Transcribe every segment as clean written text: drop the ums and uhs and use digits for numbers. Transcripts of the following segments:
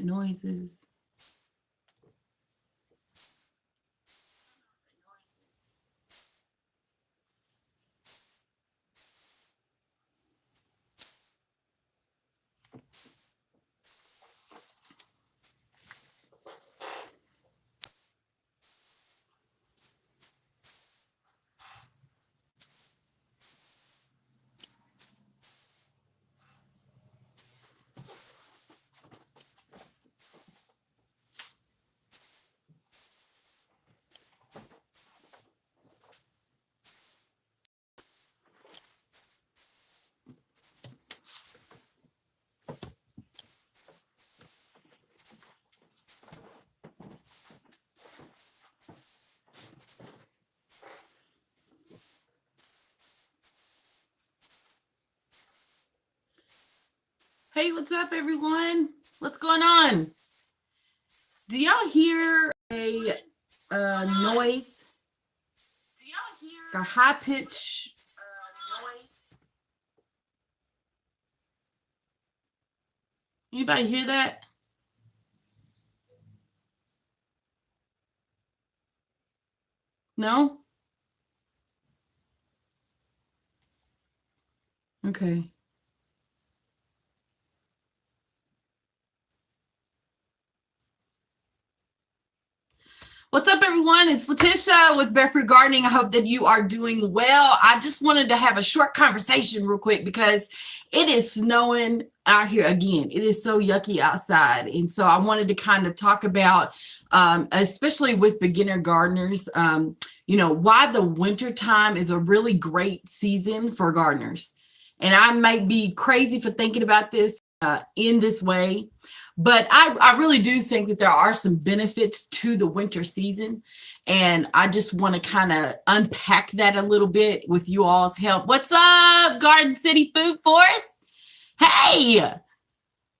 that noise is. Hey, what's up, everyone? What's going on? Do y'all hear a noise? A high pitch noise? Anybody hear that? No? Okay. What's up, everyone? It's Letitia with Barefruit Gardening. I hope that you are doing well. I just wanted to have a short conversation real quick because it is snowing out here again. It is so yucky outside. And so I wanted to kind of talk about, especially with beginner gardeners, why the winter time is a really great season for gardeners. And I might be crazy for thinking about this in this way, but I really do think that there are some benefits to the winter season. And I just want to kind of unpack that a little bit with you all's help. What's up, Garden City Food Forest? Hey,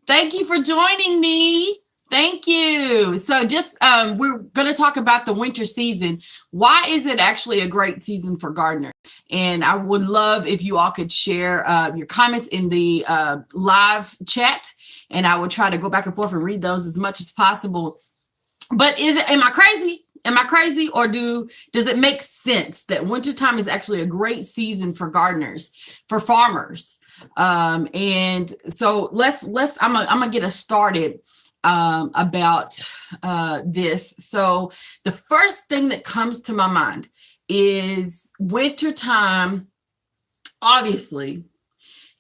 thank you for joining me. Thank you. So just we're going to talk about the winter season. Why is it actually a great season for gardeners? And I would love if you all could share your comments in the live chat. And I will try to go back and forth and read those as much as possible. But am I crazy? Am I crazy? Or does it make sense that wintertime is actually a great season for gardeners, for farmers? And so I'm gonna get us started about this. So the first thing that comes to my mind is wintertime, obviously,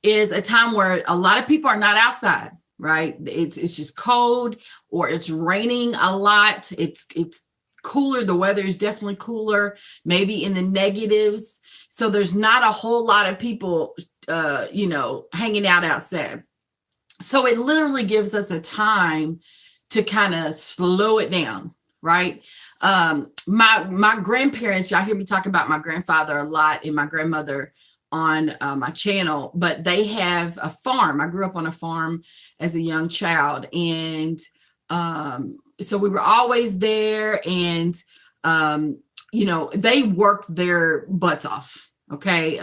is a time where a lot of people are not outside. Right? It's just cold, or it's raining a lot. It's cooler. The weather is definitely cooler, maybe in the negatives. So there's not a whole lot of people, hanging out outside. So it literally gives us a time to kind of slow it down, right? My grandparents, y'all hear me talk about my grandfather a lot and my grandmother on my channel, but they have a farm. I grew up on a farm as a young child. And so we were always there, and, they worked their butts off. Okay.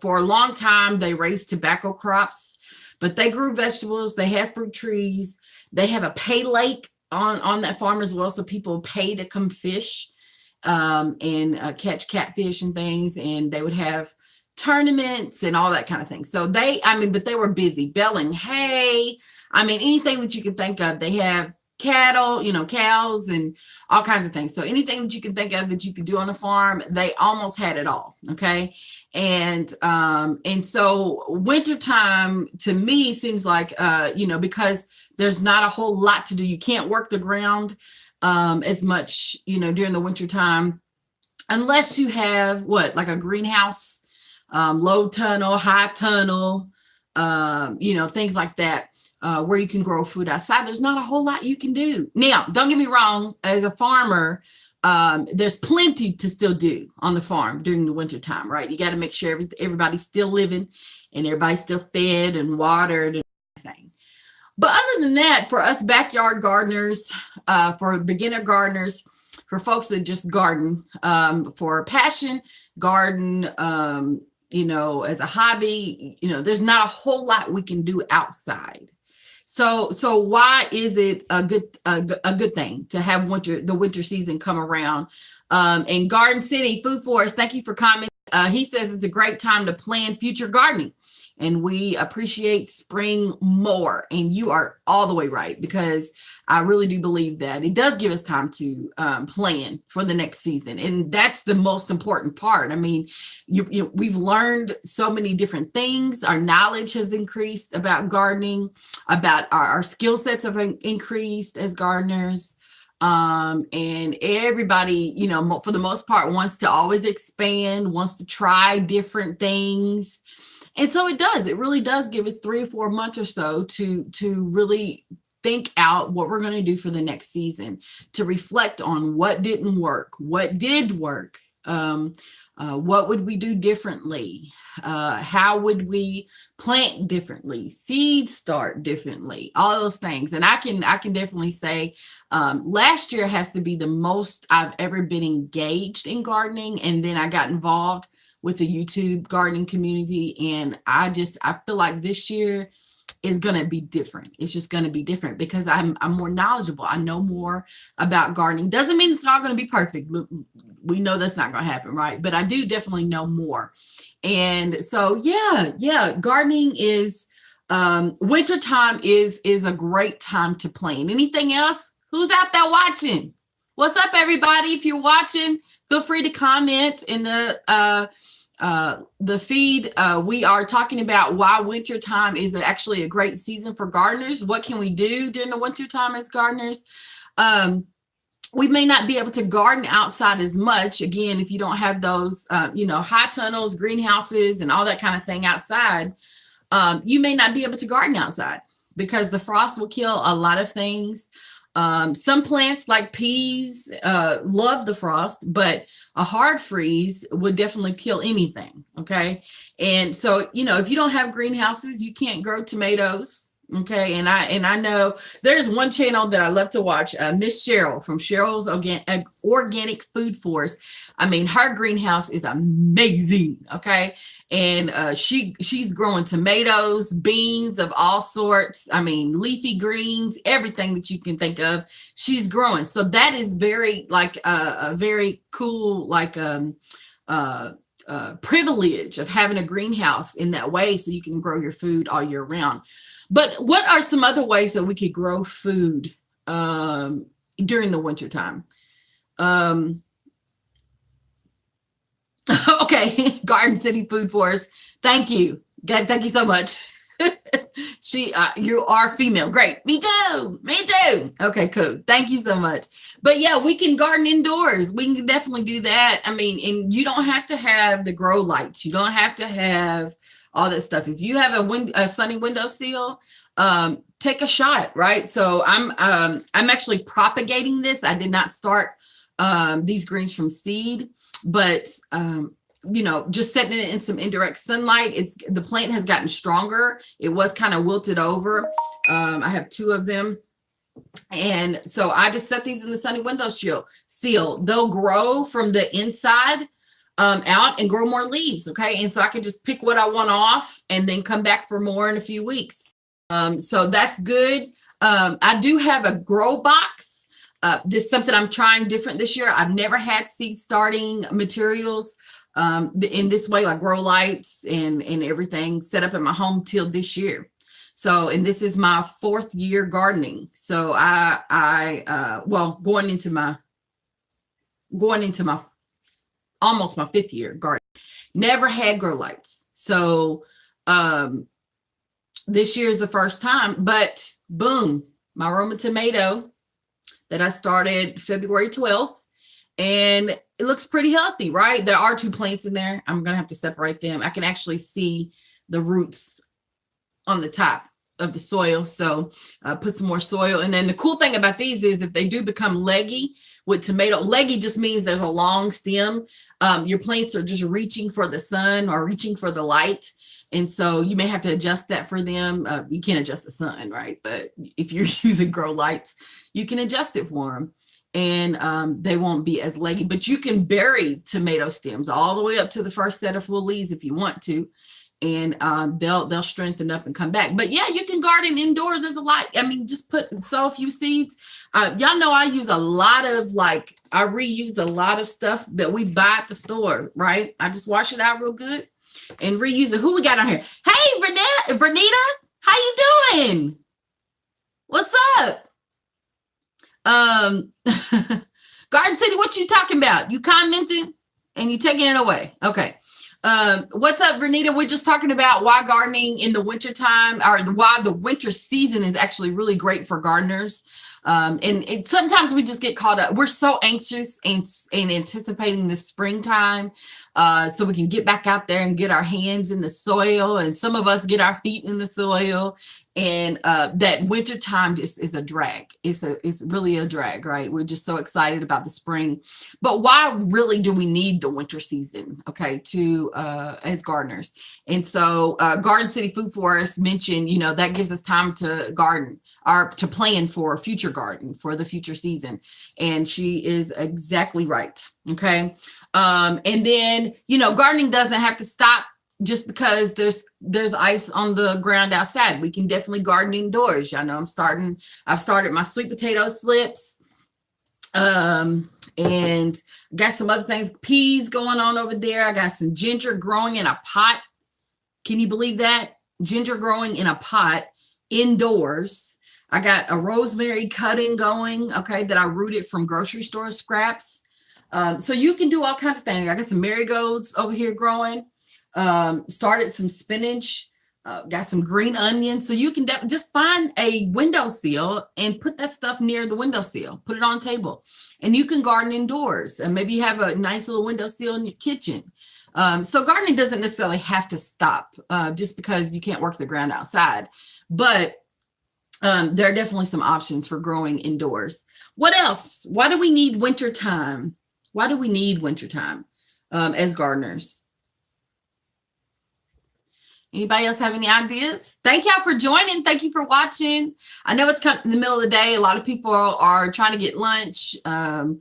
For a long time, they raised tobacco crops, but they grew vegetables. They had fruit trees. They have a pay lake on that farm as well. So people pay to come fish and catch catfish and things. And they would have tournaments and all that kind of thing. So but they were busy baling hay. Anything that you could think of. They have cattle, cows and all kinds of things. So anything that you can think of that you could do on a farm, they almost had it all. Okay. And so wintertime to me seems like, because there's not a whole lot to do. You can't work the ground as much, during the wintertime, unless you have like a greenhouse, low tunnel, high tunnel, things like that, where you can grow food outside. There's not a whole lot you can do. Now, don't get me wrong, as a farmer, there's plenty to still do on the farm during the winter time, right? You got to make sure everybody's still living and everybody's still fed and watered and everything. But other than that, for us backyard gardeners, for beginner gardeners, for folks that just garden for passion, garden, as a hobby, there's not a whole lot we can do outside. So why is it a good thing to have the winter season come around? And Garden City Food Forest, thank you for commenting. He says it's a great time to plan future gardening, and we appreciate spring more. And you are all the way right, because I really do believe that it does give us time to plan for the next season, and that's the most important part. I mean, we've learned so many different things. Our knowledge has increased about gardening, about our skill sets have increased as gardeners. And everybody, for the most part, wants to always expand, wants to try different things. And so it really does give us 3 or 4 months or so to really think out what we're going to do for the next season, to reflect on what didn't work, what did work, what would we do differently, how would we plant differently, seed start differently, all those things. And I can definitely say last year has to be the most I've ever been engaged in gardening. And then I got involved with the YouTube gardening community, and I feel like this year is going to be different. It's just going to be different because I'm more knowledgeable. I know more about gardening. Doesn't mean it's all going to be perfect. We know that's not going to happen, right? But I do definitely know more. And so, yeah, gardening is, wintertime is a great time to plan. Anything else? Who's out there watching? What's up, everybody? If you're watching, feel free to comment in the feed. We are talking about why wintertime is actually a great season for gardeners. What can we do during the wintertime as gardeners? We may not be able to garden outside as much. Again, if you don't have those, high tunnels, greenhouses, and all that kind of thing outside, you may not be able to garden outside because the frost will kill a lot of things. Some plants like peas love the frost, but a hard freeze would definitely kill anything. Okay. And so, if you don't have greenhouses, you can't grow tomatoes. Okay. And I know there's one channel that I love to watch, Miss Cheryl from Cheryl's Organic Food Force. I mean, her greenhouse is amazing. Okay. And she's growing tomatoes, beans of all sorts. I mean, leafy greens, everything that you can think of, she's growing. So that is very a very cool, privilege of having a greenhouse in that way, so you can grow your food all year round. But what are some other ways that we could grow food during the wintertime? Okay, Garden City Food Forest. Thank you. Thank you so much. You are female. Great. Me too. Okay, cool. Thank you so much. But yeah, we can garden indoors. We can definitely do that. I mean, and you don't have to have the grow lights. You don't have to have all that stuff. If you have a sunny windowsill, take a shot, right? So I'm actually propagating this. I did not start these greens from seed, but just setting it in some indirect sunlight. The plant has gotten stronger. It was kind of wilted over. I have 2 of them. And so I just set these in the sunny windowsill. They'll grow from the inside out and grow more leaves. Okay. And so I can just pick what I want off and then come back for more in a few weeks. So that's good. I do have a grow box. This is something I'm trying different this year. I've never had seed starting materials in this way, like grow lights and everything set up in my home till this year. So, and this is my 4th year gardening. So going into my almost my 5th year gardening, never had grow lights. So, this year is the first time, but boom, my Roma tomato that I started February 12th, and it looks pretty healthy, right? There are 2 plants in there. I'm going to have to separate them. I can actually see the roots on the top of the soil. So put some more soil. And then the cool thing about these is if they do become leggy with tomato, leggy just means there's a long stem. Your plants are just reaching for the sun or reaching for the light. And so you may have to adjust that for them. You can't adjust the sun, right? But if you're using grow lights, you can adjust it for them. And they won't be as leggy, but you can bury tomato stems all the way up to the first set of full leaves if you want to. and they'll strengthen up and come back. But yeah, you can garden indoors. There's a lot. I mean, just sow a few seeds. Y'all know I use a lot of I reuse a lot of stuff that we buy at the store, right? I just wash it out real good and reuse it. Who we got on here? Hey, Bernita, how you doing? What's up? Garden City, what you talking about? You commenting and you taking it away. Okay. What's up, Renita? We're just talking about why gardening in the wintertime, or why the winter season is actually really great for gardeners. And sometimes we just get caught up. We're so anxious and anticipating the springtime, so we can get back out there and get our hands in the soil. And some of us get our feet in the soil. And that winter time just is a drag. It's really a drag, right? We're just so excited about the spring. But why really do we need the winter season, okay, to as gardeners? And so Garden City Food Forest mentioned, that gives us time to garden or to plan for a future garden for the future season. And she is exactly right, okay? And then, gardening doesn't have to stop just because there's ice on the ground outside. We can definitely garden indoors. Y'all know I've started my sweet potato slips, and got some other things, peas going on over there. I got some ginger growing in a pot. Can you believe that? Ginger growing in a pot indoors. I got a rosemary cutting going, okay, that I rooted from grocery store scraps. So you can do all kinds of things. I got some marigolds over here growing. Started some spinach, got some green onions. So you can just find a windowsill and put that stuff near the windowsill, put it on the table, and you can garden indoors, and maybe you have a nice little windowsill in your kitchen. So gardening doesn't necessarily have to stop just because you can't work the ground outside, but there are definitely some options for growing indoors. What else? Why do we need winter time? Why do we need winter time as gardeners? Anybody else have any ideas? Thank y'all for joining. Thank you for watching. I know it's kind of in the middle of the day. A lot of people are trying to get lunch. Some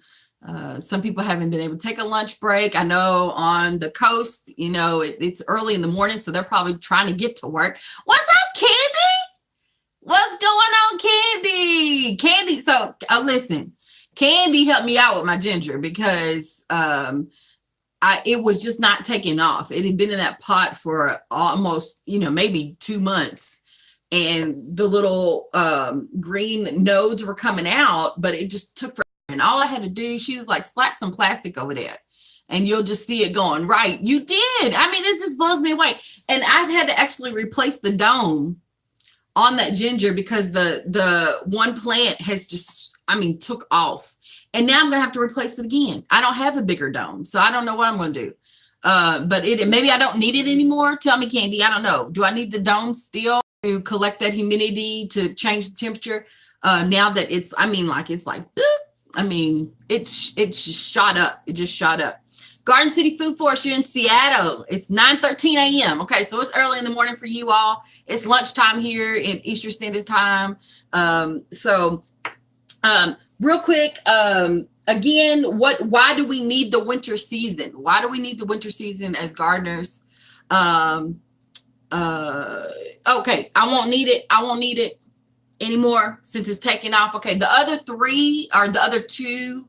people haven't been able to take a lunch break. I know on the coast, it's early in the morning, so they're probably trying to get to work. What's up, Candy? What's going on, Candy? Candy. So listen, Candy helped me out with my ginger because it was just not taking off. It had been in that pot for almost, maybe 2 months, and the little green nodes were coming out, but it just took forever. And all I had to do, she was like, slap some plastic over there and you'll just see it going. Right. You did. I mean, it just blows me away. And I've had to actually replace the dome on that ginger because the one plant has just, took off. And now I'm going to have to replace it again. I don't have a bigger dome, so I don't know what I'm going to do. But maybe I don't need it anymore. Tell me, Candy, I don't know. Do I need the dome still to collect that humidity to change the temperature? Now that it's just shot up. It just shot up. Garden City Food Forest, you're in Seattle. It's 9:13 a.m. Okay, so it's early in the morning for you all. It's lunchtime here in Eastern Standard Time. Real quick, again, why do we need the winter season? Why do we need the winter season as gardeners? Okay, I won't need it anymore since it's taken off. Okay, the other two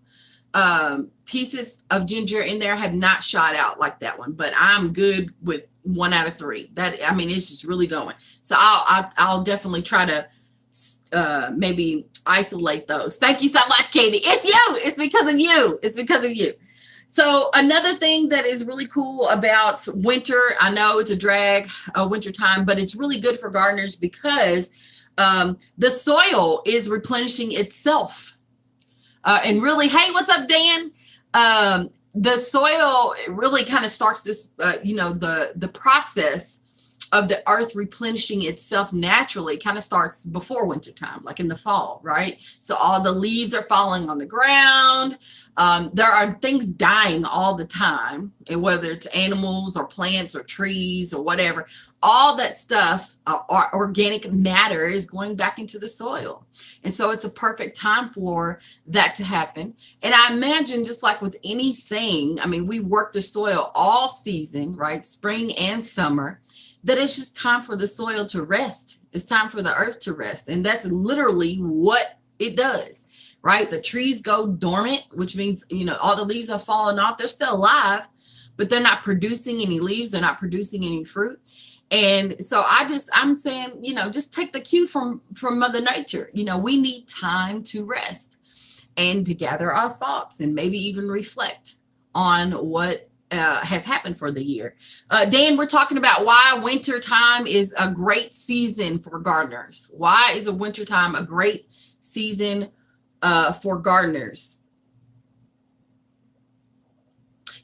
pieces of ginger in there have not shot out like that one, but I'm good with 1 out of 3. It's just really going. So I'll definitely try to maybe isolate those. Thank you so much, Katie. It's you. It's because of you. It's because of you. So another thing that is really cool about winter, I know it's a drag, winter time, but it's really good for gardeners because the soil is replenishing itself. And really, hey, what's up, Dan? The soil really kind of starts this, the process of the earth replenishing itself naturally kind of starts before wintertime, like in the fall, right? So all the leaves are falling on the ground. There are things dying all the time, and whether it's animals or plants or trees or whatever, all that stuff, organic matter is going back into the soil. And so it's a perfect time for that to happen. And I imagine, just like with anything, I mean, we've worked the soil all season, right? Spring and summer, that it's just time for the soil to rest. It's time for the earth to rest. And that's literally what it does, right? The trees go dormant, which means, all the leaves are falling off. They're still alive, but they're not producing any leaves. They're not producing any fruit. And so I'm saying, just take the cue from Mother Nature. We need time to rest and to gather our thoughts and maybe even reflect on what has happened for the year. Dan, we're talking about why winter time is a great season for gardeners. Why is a winter time a great season for gardeners?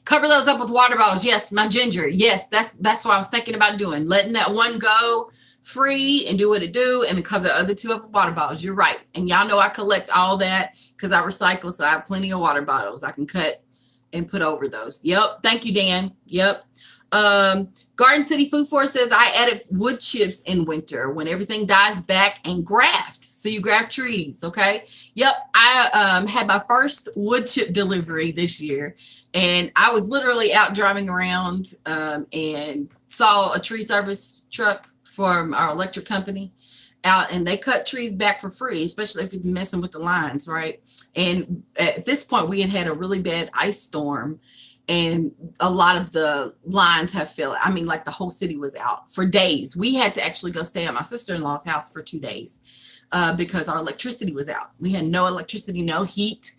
Cover those up with water bottles. Yes, my ginger. Yes, that's what I was thinking about doing. Letting that one go free and do what it do, and then cover the other two up with water bottles. You're right. And y'all know I collect all that because I recycle, so I have plenty of water bottles I can cut and put over those. Yep. Thank you, Dan. Yep. Garden City Food Forest says I added wood chips in winter when everything dies back and graft. So you graft trees. Okay. Yep. I had my first wood chip delivery this year, and I was literally out driving around and saw a tree service truck from our electric company out, and they cut trees back for free, especially if it's messing with the lines, right? And at this point, we had a really bad ice storm, and a lot of the lines have failed. I mean, like the whole city was out for days. We had to actually go stay at my sister-in-law's house for 2 days because our electricity was out. We had no electricity, no heat.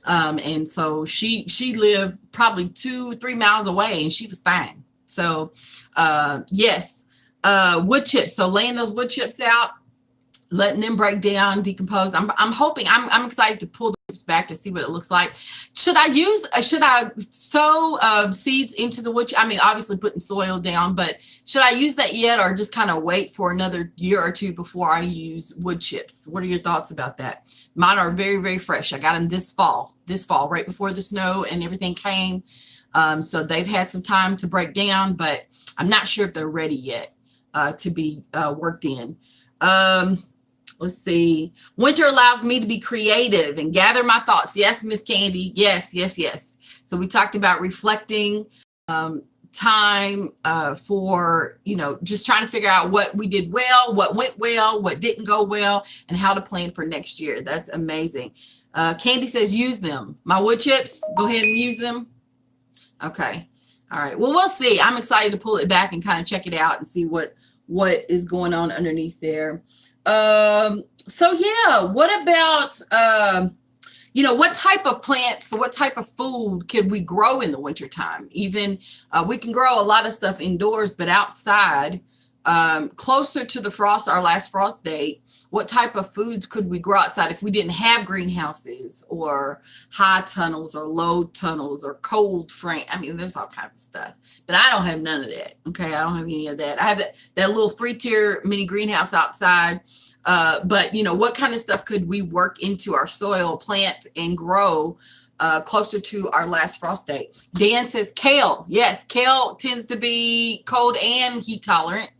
And so she lived probably 2-3 miles away, and she was fine. So yes, wood chips. So laying those wood chips out, letting them break down, decompose. I'm hoping, I'm excited to pull the chips back to see what it looks like. Should I sow seeds into the wood chip? I mean, obviously putting soil down, but should I use that yet, or just kind of wait for another year or two before I use wood chips? What are your thoughts about that? Mine are very, very fresh. I got them this fall, right before the snow and everything came. So they've had some time to break down, but I'm not sure if they're ready yet to be worked in. Let's see. Winter allows me to be creative and gather my thoughts. Yes, Miss Candy. Yes, yes, yes. So we talked about reflecting, time for, just trying to figure out what we did well, what went well, what didn't go well, and how to plan for next year. That's amazing. Candy says use them. My wood chips, go ahead and use them. Okay. All right. Well, we'll see. I'm excited to pull it back and kind of check it out and see what is going on underneath there. So yeah, what about, what type of plants, what type of food could we grow in the wintertime? Even, we can grow a lot of stuff indoors, but outside, closer to the frost, our last frost date, what type of foods could we grow outside if we didn't have greenhouses or high tunnels or low tunnels or cold frame? I mean, there's all kinds of stuff, but I don't have none of that. Okay. I don't have any of that. I have that little 3-tier mini greenhouse outside. But what kind of stuff could we work into our soil, plant, and grow closer to our last frost date? Dan says kale. Yes, kale tends to be cold and heat tolerant.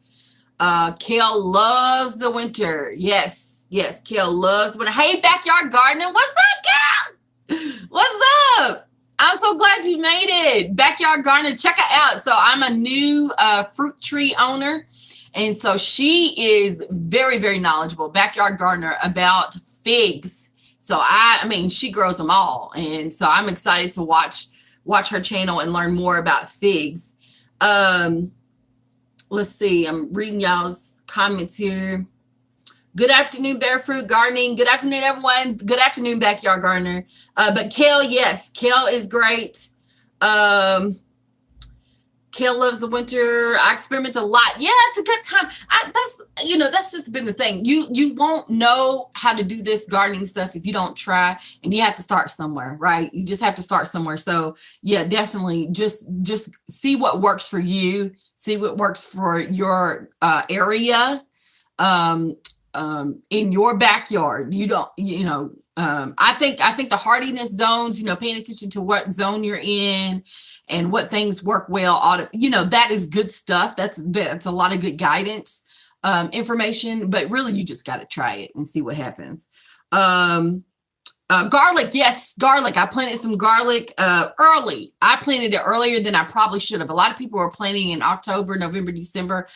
Kale loves the winter. Yes, kale loves winter. Hey, backyard gardening, what's up, Cal? What's up? I'm so glad you made it. Backyard gardening, check it out. So I'm a new fruit tree owner. And so she is very, very knowledgeable, backyard gardener, about figs. So I mean, she grows them all. And so I'm excited to watch her channel and learn more about figs. Let's see. I'm reading y'all's comments here. Good afternoon, Barefoot Gardening. Good afternoon, everyone. Good afternoon, Backyard Gardener. But kale, yes, kale is great. Kale loves the winter. I experiment a lot. Yeah, it's a good time. That's just been the thing. You won't know how to do this gardening stuff if you don't try, and you have to start somewhere, right? You just have to start somewhere. So yeah, definitely just see what works for you. See what works for your area, in your backyard. I think the hardiness zones, paying attention to what zone you're in and what things work well, that is good stuff. That's a lot of good guidance. information, but really you just got to try it and see what happens. Garlic, yes, garlic. I planted some garlic early. I planted it earlier than I probably should have. A lot of people were planting in October, November, December.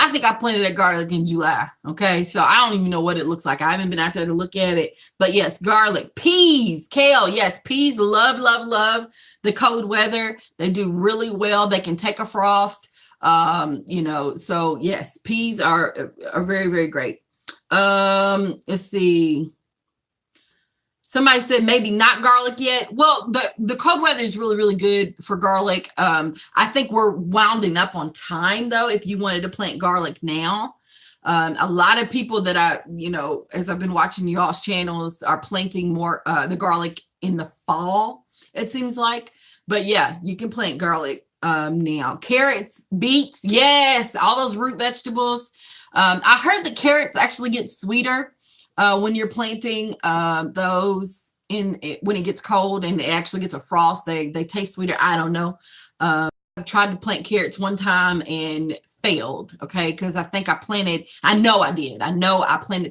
I think I planted that garlic in July. Okay, so I don't even know what it looks like. I haven't been out there to look at it. But yes, garlic, peas, kale. Yes, peas, love, love, love the cold weather. They do really well. They can take a frost. So yes, peas are very, very great. Let's see. Somebody said maybe not garlic yet. Well, the cold weather is really, really good for garlic. I think we're wounding up on time, though, if you wanted to plant garlic now. A lot of people that as I've been watching y'all's channels are planting more the garlic in the fall, it seems like. But yeah, you can plant garlic now. Carrots, beets, yes, all those root vegetables. I heard that carrots actually get sweeter when you're planting those when it gets cold and it actually gets a frost. They taste sweeter. I don't know. I tried to plant carrots one time and failed. Okay, because I think I planted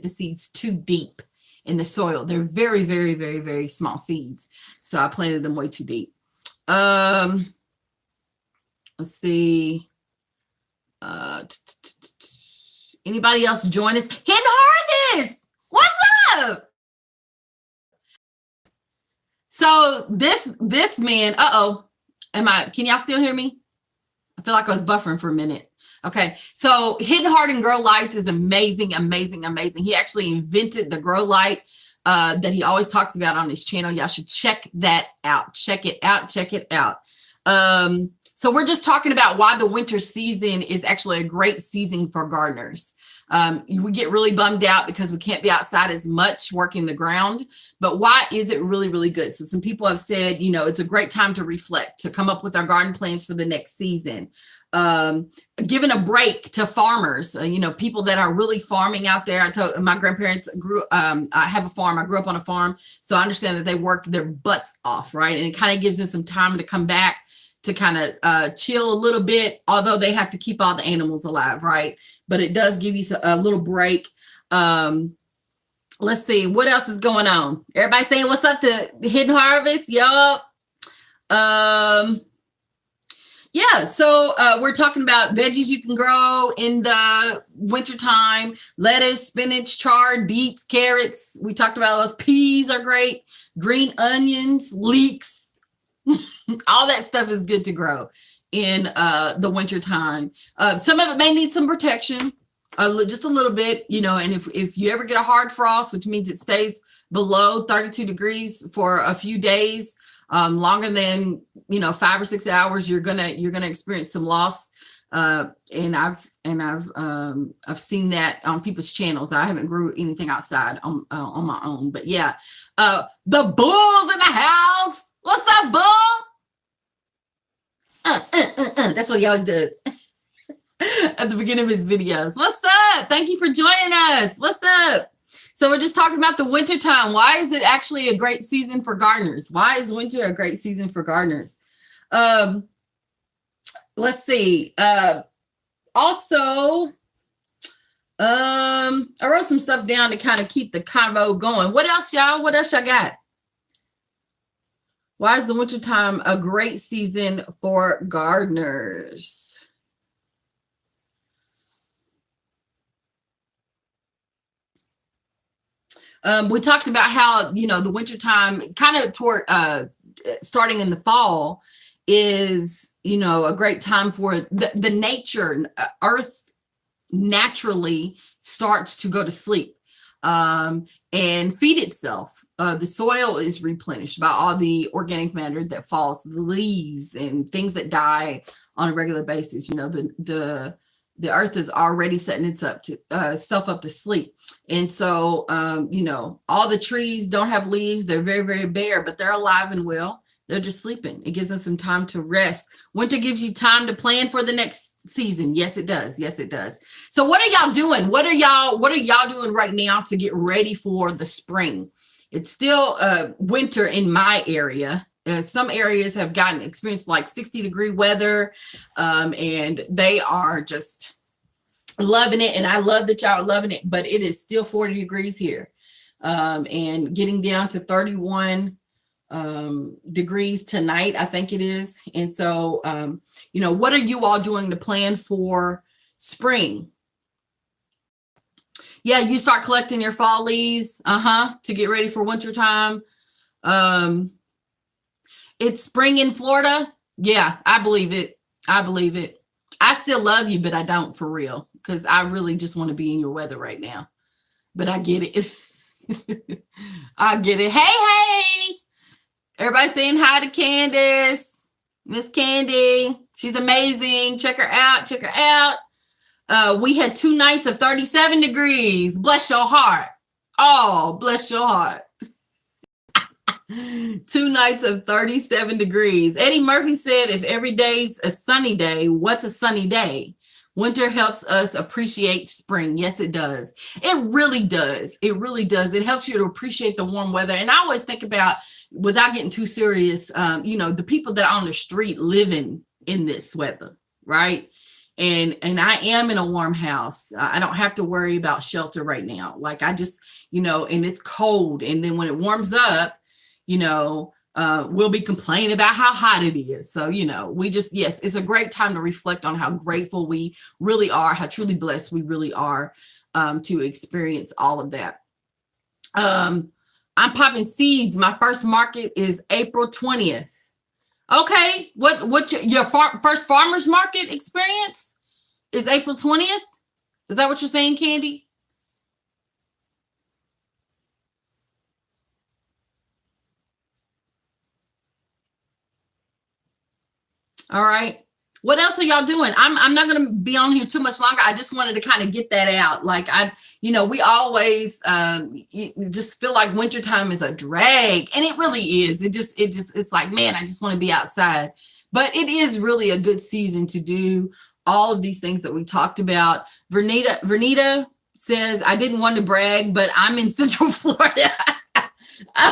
the seeds too deep in the soil. They're very, very, very, very small seeds, so I planted them way too deep. Let's see. Anybody else join us? Hidden Harvest. What's up? So this man, can y'all still hear me? I feel like I was buffering for a minute. Okay, so Hidden Heart and Grow Lights is amazing, amazing, amazing. He actually invented the grow light that he always talks about on his channel. Y'all should check that out. Check it out. Check it out. So we're just talking about why the winter season is actually a great season for gardeners. We get really bummed out because we can't be outside as much working the ground, but why is it really, really good? So some people have said, it's a great time to reflect, to come up with our garden plans for the next season. Giving a break to farmers, people that are really farming out there. I told my grandparents I have a farm. I grew up on a farm, so I understand that they worked their butts off, right? And it kind of gives them some time to come back to kind of chill a little bit, although they have to keep all the animals alive, right? But it does give you a little break. Let's see, what else is going on? Everybody saying what's up to Hidden Harvest? Yup. Yeah, so we're talking about veggies you can grow in the wintertime. Lettuce, spinach, chard, beets, carrots. We talked about those. Peas are great. Green onions, leeks. All that stuff is good to grow in the wintertime. Some of it may need some protection, just a little bit, and if you ever get a hard frost, which means it stays below 32 degrees for a few days, longer than 5 or 6 hours, you're gonna experience some loss. And I've seen that on people's channels. I haven't grew anything outside on my own, but yeah. The bull's in the house. What's up, bull? That's what he always did at the beginning of his videos. What's up? Thank you for joining us. What's up? So we're just talking about the winter time. Why is it actually a great season for gardeners? Why is winter a great season for gardeners? Let's see. Also, I wrote some stuff down to kind of keep the convo going. What else, y'all? What else y'all got? Why is the wintertime a great season for gardeners? We talked about how, the wintertime kind of toward starting in the fall is, a great time for the nature. Earth naturally starts to go to sleep and feed itself. The soil is replenished by all the organic matter that falls, the leaves and things that die on a regular basis. The earth is already setting itself up to sleep. And so, all the trees don't have leaves. They're very, very bare, but they're alive and well. They're just sleeping. It gives them some time to rest. Winter gives you time to plan for the next season. Yes, it does. Yes, it does. So what are y'all doing? What are y'all doing right now to get ready for the spring? It's still winter in my area. Some areas have experienced like 60-degree weather, and they are just Loving it. And I love that y'all are loving it, but it is still 40 degrees here. And getting down to 31 degrees tonight, I think it is. And so, what are you all doing to plan for spring? Yeah, you start collecting your fall leaves, to get ready for winter time. It's spring in Florida. Yeah, I believe it. I believe it. I still love you, but I don't for real, because I really just want to be in your weather right now. But I get it. I get it. Hey. Everybody saying hi to Candace. Miss Candy. She's amazing. Check her out. Check her out. We had 2 nights of 37 degrees. Bless your heart. Oh, bless your heart. 2 nights of 37 degrees. Eddie Murphy said, if every day's a sunny day, what's a sunny day? Winter helps us appreciate spring. Yes, it does. It really does. It really does. It helps you to appreciate the warm weather. And I always think about, without getting too serious, the people that are on the street living in this weather, right? And I am in a warm house. I don't have to worry about shelter right now. Like I just, and it's cold. And then when it warms up, we'll be complaining about how hot it is. So, yes, it's a great time to reflect on how grateful we really are, how truly blessed we really are to experience all of that. I'm popping seeds. My first market is April 20th. Okay. What your first farmer's market experience is April 20th? Is that what you're saying, Candy? All right. What else are y'all doing? I'm not going to be on here too much longer. I just wanted to kind of get that out. Like we always just feel like wintertime is a drag, and it really is. It's like, man, I just want to be outside. But it is really a good season to do all of these things that we talked about. Vernita says, I didn't want to brag, but I'm in Central Florida.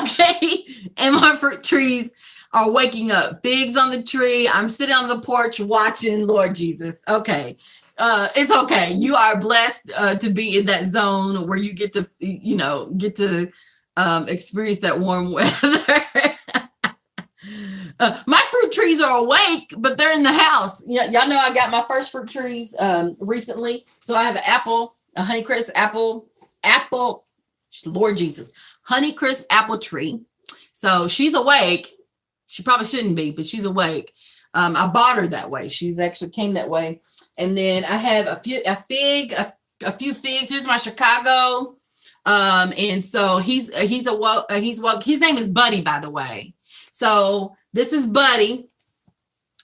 Okay. And my fruit trees are waking up. Figs on the tree. I'm sitting on the porch watching. Lord Jesus. Okay. It's okay. You are blessed to be in that zone where you get to experience that warm weather. My fruit trees are awake, but they're in the house. Y'all know I got my first fruit trees recently. So I have an apple, a Honeycrisp apple, Lord Jesus, Honeycrisp apple tree. So she's awake. She probably shouldn't be, but she's awake. I bought her that way. She's actually came that way. And then I have a few figs. Here's my Chicago. And so he's his name is Buddy, by the way. So this is Buddy.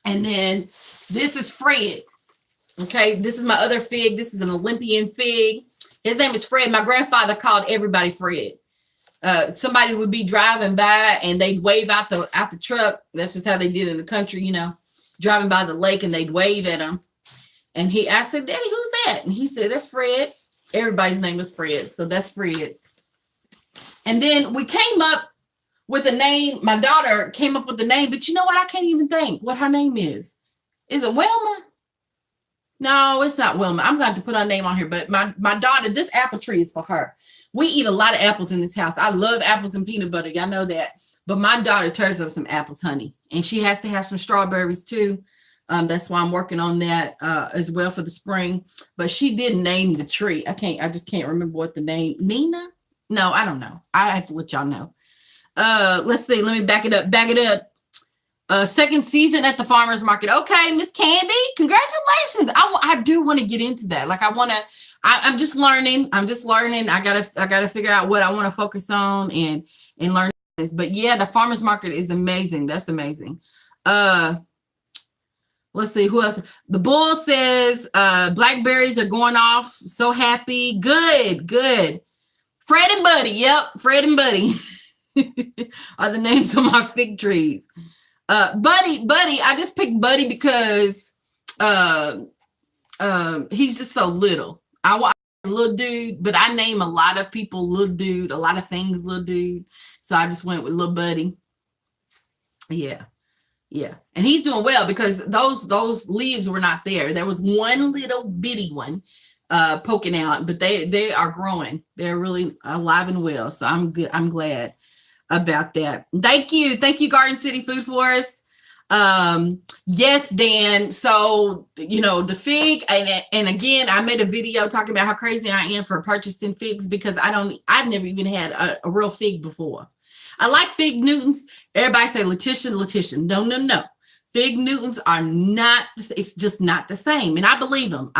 And then this is Fred. Okay. This is my other fig. This is an Olympian fig. His name is Fred. My grandfather called everybody Fred. Somebody would be driving by and they'd wave out the truck. That's just how they did in the country, driving by the lake, and they'd wave at him. And I said, Daddy, who's that? And he said, that's Fred. Everybody's name is Fred. So that's Fred. And then we came up with a name. My daughter came up with the name, but you know what? I can't even think what her name is. Is it Wilma? No, it's not Wilma. I'm going to put her name on here, but my daughter, this apple tree is for her. We eat a lot of apples in this house. I love apples and peanut butter. Y'all know that. But my daughter tears up some apples, honey. And she has to have some strawberries too. That's why I'm working on that as well for the spring. But she did name the tree. I just can't remember what the name. Nina? No, I don't know. I have to let y'all know. Let's see. Let me back it up. Second season at the farmer's market. Okay, Miss Candy, congratulations. I do want to get into that. Like I'm just learning. I gotta figure out what I want to focus on and learn this. But yeah, the farmer's market is amazing. That's amazing. Let's see who else. The Bull says blackberries are going off. So happy. Good. Fred and Buddy. Yep, Fred and Buddy are the names of my fig trees. Buddy. I just picked Buddy because he's just so little. I want a little dude, but I name a lot of people little dude, a lot of things little dude. So I just went with little Buddy. Yeah. And he's doing well because those leaves were not there. There was one little bitty one poking out, but they are growing. They're really alive and well. So I'm good. I'm glad about that. Thank you, Garden City Food Forest. Yes, Dan. So the fig, and again, I made a video talking about how crazy I am for purchasing figs because I've never even had a real fig before. I like fig Newtons. Everybody say Letitia. No. Fig Newtons are not, it's just not the same. And I believe them.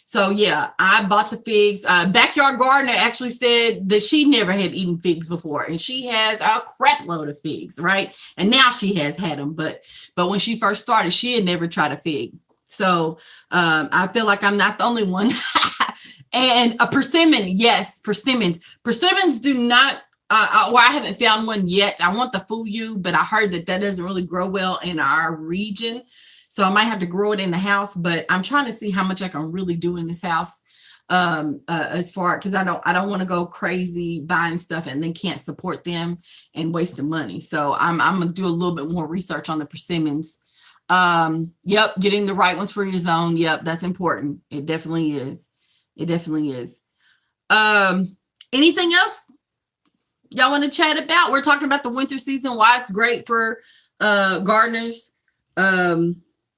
So yeah, I bought the figs. Backyard Gardener actually said that she never had eaten figs before. And she has a crap load of figs, right? And now she has had them. But when she first started, she had never tried a fig. So I feel like I'm not the only one. And a persimmon, yes, persimmons. Persimmons do not, well, I haven't found one yet. I want the Fuyu, but I heard that doesn't really grow well in our region. So I might have to grow it in the house, but I'm trying to see how much I can really do in this house as far, because I don't want to go crazy buying stuff and then can't support them and waste the money. So I'm going to do a little bit more research on the persimmons. Yep, getting the right ones for your zone. Yep, that's important. It definitely is. Anything else y'all want to chat about? We're talking about the winter season, why it's great for gardeners. Let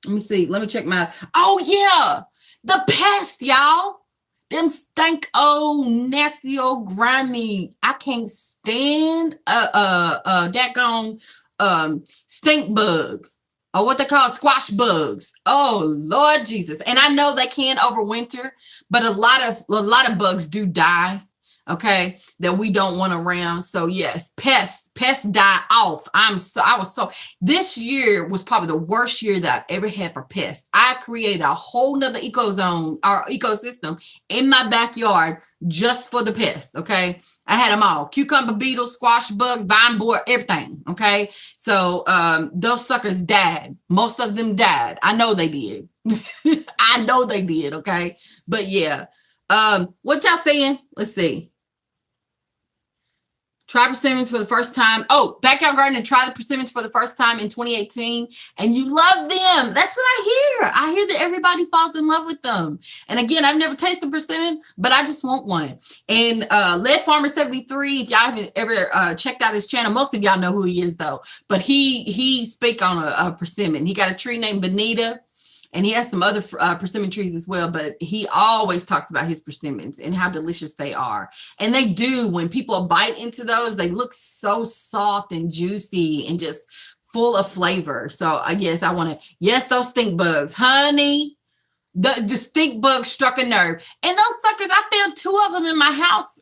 me see. Let me check my, oh yeah, the pest, y'all. Them stink, nasty, grimy. I can't stand that gone stink bug, or what they call squash bugs. Oh Lord Jesus. And I know they can overwinter, but a lot of bugs do die. Okay, that we don't want around. So yes, pests die off. This year was probably the worst year that I've ever had for pests. I created a whole nother ecosystem in my backyard just for the pests. Okay, I had them all: cucumber beetles, squash bugs, vine borer, everything. Okay, so those suckers died. Most of them died. I know they did. I know they did. Okay, but yeah, what y'all saying? Let's see. Try persimmons for the first time. Oh, Backyard Gardener tried the persimmons for the first time in 2018, and you love them. That's what I hear. I hear that everybody falls in love with them. And again, I've never tasted persimmon, but I just want one. And Lead Farmer 73, if y'all haven't ever checked out his channel, most of y'all know who he is though. But he speak on a persimmon. He got a tree named Bonita. And he has some other persimmon trees as well, but he always talks about his persimmons and how delicious they are. And they do, when people bite into those, they look so soft and juicy and just full of flavor. So I guess those stink bugs, honey, the stink bug struck a nerve. And those suckers, I found 2 of them in my house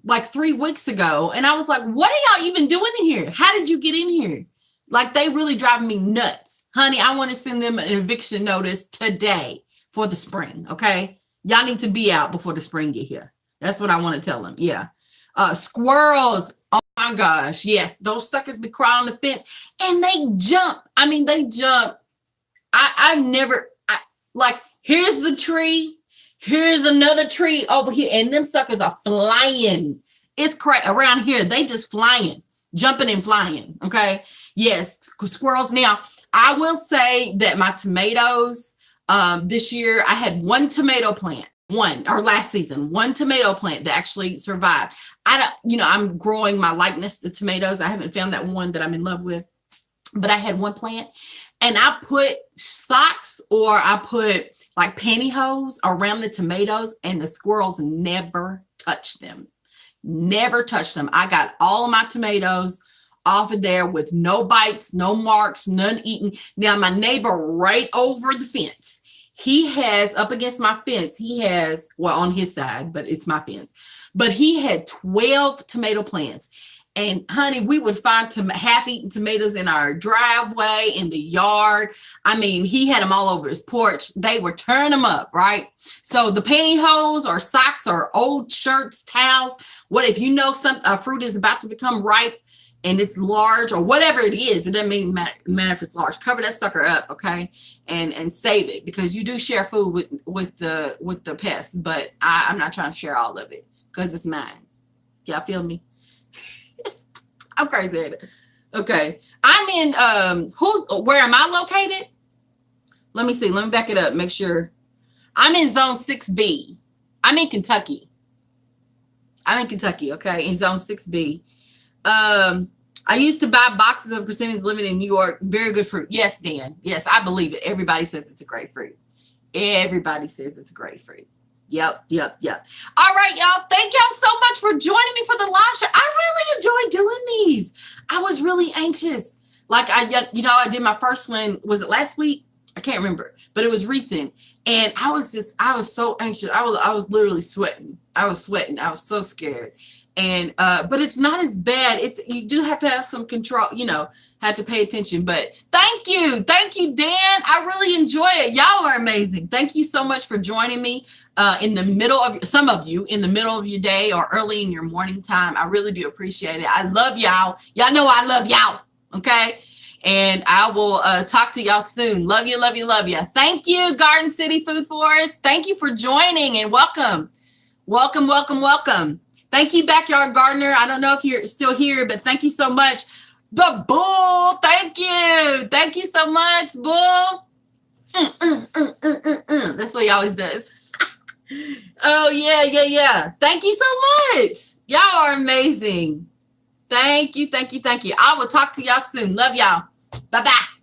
like 3 weeks ago. And I was like, what are y'all even doing in here? How did you get in here? Like, they really drive me nuts. Honey, I want to send them an eviction notice today for the spring, okay? Y'all need to be out before the spring get here. That's what I want to tell them, yeah. Squirrels, oh my gosh, yes. Those suckers be crawling the fence, and they jump. I mean, they jump. Here's the tree. Here's another tree over here, and them suckers are flying. It's crazy. Around here, they just flying, jumping and flying, okay? Yes, squirrels. Now, I will say that my tomatoes, this year, I had one tomato plant, last season, one tomato plant that actually survived. I'm growing my likeness to tomatoes. I haven't found that one that I'm in love with, but I had one plant, and I put socks, or I put like pantyhose around the tomatoes, and the squirrels never touched them. I got all of my tomatoes off of there with no bites, no marks, none eaten. Now, my neighbor right over the fence, he has, up against my fence, he has, well, on his side, but it's my fence, but he had 12 tomato plants. And honey, we would find half-eaten tomatoes in our driveway, in the yard. I mean, he had them all over his porch. They were tearing them up, right? So the pantyhose or socks or old shirts, towels, what if you know a fruit is about to become ripe and it's large, or whatever it is, it doesn't matter if it's large. Cover that sucker up, okay, and save it, because you do share food with the pests, but I'm not trying to share all of it because it's mine. Y'all feel me? I'm crazy at it. Okay, I'm in where am I located? Let me see. Let me back it up. Make sure. I'm in zone 6B. I'm in Kentucky. Okay, in zone 6B. I used to buy boxes of persimmons living in New York. Very good fruit. Yes, Dan. Yes, I believe it. Everybody says it's a great fruit. Everybody says it's a great fruit. Yep. All right, y'all. Thank y'all so much for joining me for the live show. I really enjoyed doing these. I was really anxious. Like I did my first one. Was it last week? I can't remember, but it was recent. And I was so anxious. I was literally sweating. I was so scared. And but it's not as bad. You do have to have some control, have to pay attention. But thank you, Dan. I really enjoy it. Y'all are amazing. Thank you so much for joining me in the middle of some of you in the middle of your day or early in your morning time. I really do appreciate it. I love y'all. Y'all know I love y'all. Okay. And I will talk to y'all soon. Love you. Thank you, Garden City Food Forest. Thank you for joining and welcome. Thank you, Backyard Gardener. I don't know if you're still here, but thank you so much. The Bull, thank you. Thank you so much, Bull. That's what he always does. Oh, yeah. Thank you so much. Y'all are amazing. Thank you. I will talk to y'all soon. Love y'all. Bye-bye.